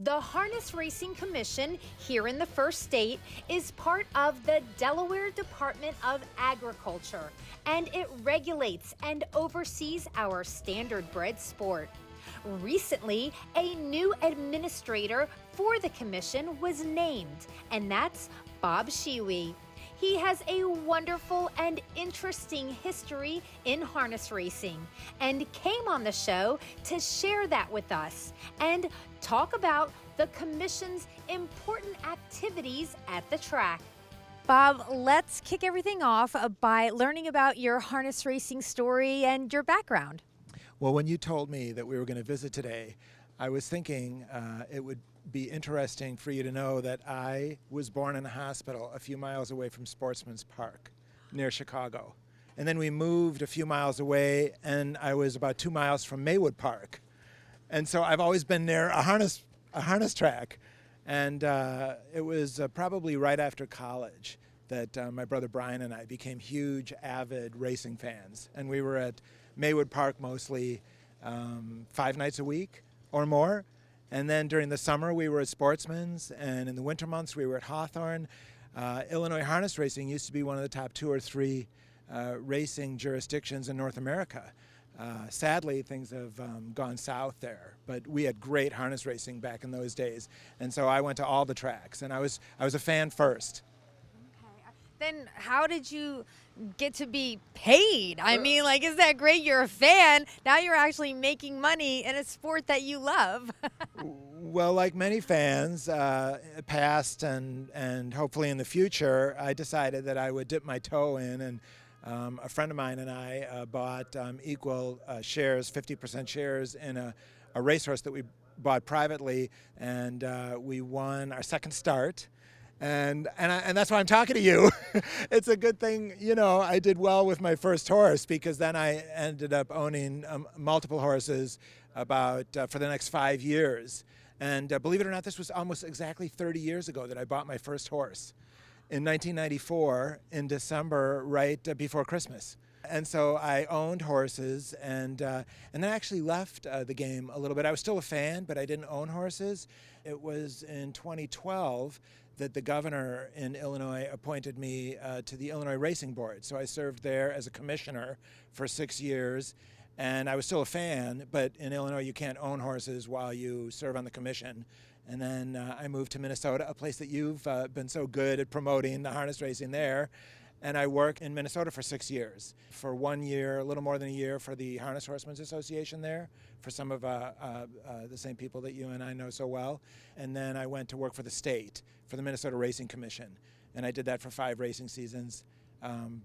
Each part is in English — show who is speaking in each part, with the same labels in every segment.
Speaker 1: The Harness Racing Commission here in the first state is part of the Delaware Department of Agriculture, and it regulates and oversees our standardbred sport. Recently, a new administrator for the commission was named, and that's Bob Schiewe. He has a wonderful and interesting history in harness racing and came on the show to share that with us and talk about the commission's important activities at the track. Bob, let's kick everything off by learning about your harness racing story and your background.
Speaker 2: Well, when you told me that we were going to visit today, I was thinking it would be interesting for you to know that I was born in a hospital a few miles away from Sportsman's Park near Chicago. And then we moved a few miles away, and I was about 2 miles from Maywood Park. And so I've always been near a harness track. And it was probably right after college that my brother Brian and I became huge, avid racing fans. And we were at Maywood Park mostly 5 nights a week or more. And then during the summer, we were at Sportsman's, and in the winter months, we were at Hawthorne. Illinois Harness Racing used to be one of the top 2 or 3 racing jurisdictions in North America. Sadly, things have gone south there, but we had great harness racing back in those days. And so I went to all the tracks, and I was a fan first.
Speaker 1: Then how did you get to be paid? I mean, like, isn't that great? You're a fan. Now you're actually making money in a sport that you love.
Speaker 2: Well, like many fans, past and hopefully in the future, I decided that I would dip my toe in, and a friend of mine and I bought equal shares, 50% shares in a racehorse that we bought privately, and we won our second start. And that's why I'm talking to you. It's a good thing, you know, I did well with my first horse, because then I ended up owning multiple horses about for the next 5 years. And believe it or not, this was almost exactly 30 years ago that I bought my first horse in 1994 in December, right before Christmas. And so I owned horses, and then I actually left the game a little bit. I was still a fan, but I didn't own horses. It was in 2012 that the governor in Illinois appointed me to the Illinois Racing Board. So I served there as a commissioner for 6 years, and I was still a fan, but in Illinois you can't own horses while you serve on the commission. And then I moved to Minnesota, a place that you've been so good at promoting the harness racing there. And I worked in Minnesota for 6 years. For 1 year, a little more than a year, for the Harness Horsemen's Association there, for some of the same people that you and I know so well. And then I went to work for the state, for the Minnesota Racing Commission. And I did that for 5 racing seasons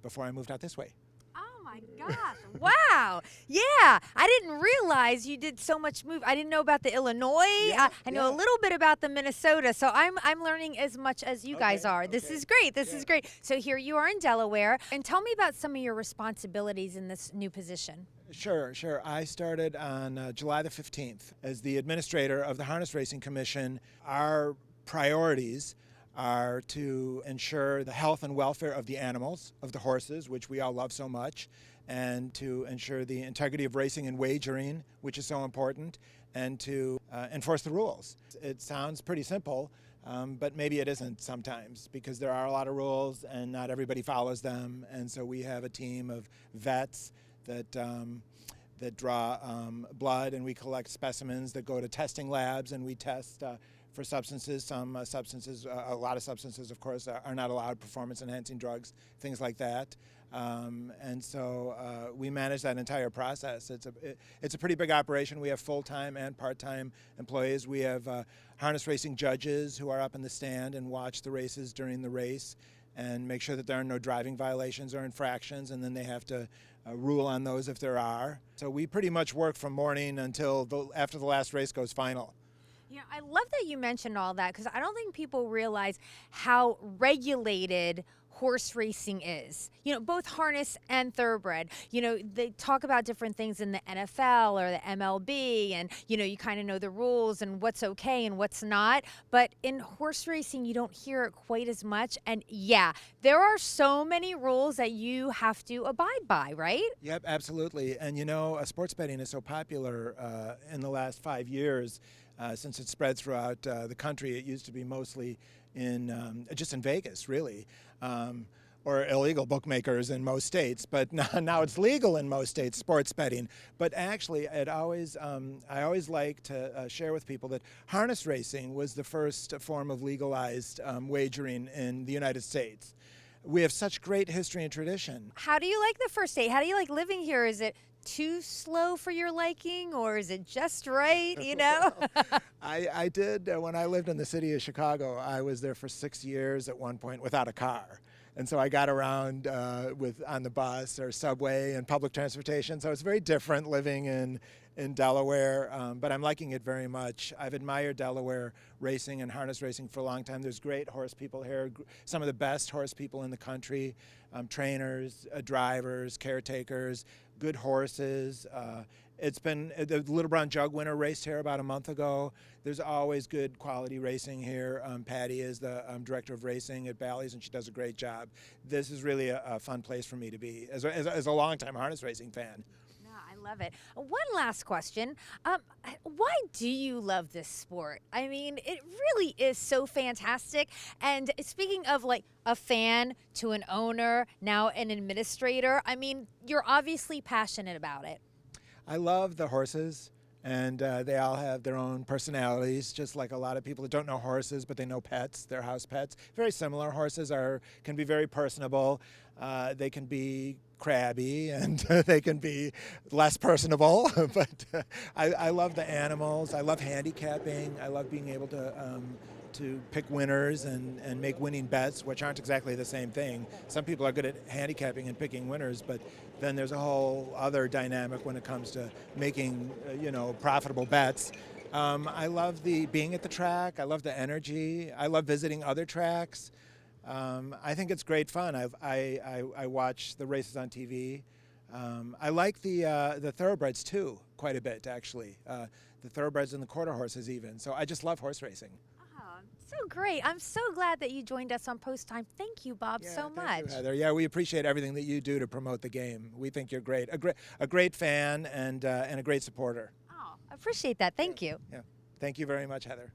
Speaker 2: before I moved out this way.
Speaker 1: Oh my gosh, wow. Yeah, I didn't realize you did so much move. I didn't know about the Illinois. I know a little bit about the Minnesota, so I'm learning as much as you guys are. This is great. This is great. So here you are in Delaware, and tell me about some of your responsibilities in this new position.
Speaker 2: Sure. I started on July the 15th as the administrator of the Harness Racing Commission. Our priorities are to ensure the health and welfare of the animals, of the horses, which we all love so much, and to ensure the integrity of racing and wagering, which is so important, and to enforce the rules. It sounds pretty simple, but maybe it isn't sometimes, because there are a lot of rules and not everybody follows them. And so we have a team of vets that draw blood, and we collect specimens that go to testing labs, and we test for substances. Some substances, a lot of substances, of course, are not allowed, performance-enhancing drugs, things like that. And so we manage that entire process. It's a pretty big operation. We have full-time and part-time employees. We have harness racing judges who are up in the stand and watch the races during the race and make sure that there are no driving violations or infractions, and then they have to rule on those if there are. So we pretty much work from morning until after the last race goes final.
Speaker 1: You know, I love that you mentioned all that, because I don't think people realize how regulated horse racing is. You know, both harness and thoroughbred. You know, they talk about different things in the NFL or the MLB, and, you know, you kind of know the rules and what's okay and what's not. But in horse racing, you don't hear it quite as much. And yeah, there are so many rules that you have to abide by, right?
Speaker 2: Yep, absolutely. And, you know, sports betting is so popular in the last 5 years. since it spread throughout the country. It used to be mostly in just in Vegas, really. Or illegal bookmakers in most states, but now it's legal in most states, sports betting. But actually, I always like to share with people that harness racing was the first form of legalized wagering in the United States. We have such great history and tradition.
Speaker 1: How do you like the first state? How do you like living here? Is it too slow for your liking, or is it just right, you know?
Speaker 2: Well, I did, when I lived in the city of Chicago, I was there for 6 years at one point without a car. And so I got around on the bus or subway and public transportation. So it's very different living in Delaware, but I'm liking it very much. I've admired Delaware racing and harness racing for a long time. There's great horse people here, some of the best horse people in the country, trainers, drivers, caretakers, good horses. It's been the Little Brown Jug winner raced here about a month ago. There's always good quality racing here. Patty is the director of racing at Bally's, and she does a great job. This is really a fun place for me to be as a longtime harness racing fan.
Speaker 1: No, I love it. One last question. Why do you love this sport? I mean, it really is so fantastic. And speaking of like a fan to an owner, now an administrator, I mean, you're obviously passionate about it.
Speaker 2: I love the horses, and they all have their own personalities, just like a lot of people that don't know horses, but they know pets, their house pets. Very similar. Horses can be very personable. They can be crabby, and they can be less personable, but I love the animals. I love handicapping. I love being able to pick winners and make winning bets, which aren't exactly the same thing. Some people are good at handicapping and picking winners, but then there's a whole other dynamic when it comes to making profitable bets. I love being at the track. I love the energy. I love visiting other tracks. I think it's great fun. I watch the races on TV. I like the thoroughbreds too quite a bit, actually. The thoroughbreds and the quarter horses even. So I just love horse racing.
Speaker 1: So great. I'm so glad that you joined us on Post Time. Thank you, Bob, so much.
Speaker 2: Thank you, Heather. Yeah, we appreciate everything that you do to promote the game. We think you're great. A great fan and a great supporter.
Speaker 1: Oh, I appreciate that. Thank you.
Speaker 2: Yeah. Thank you very much, Heather.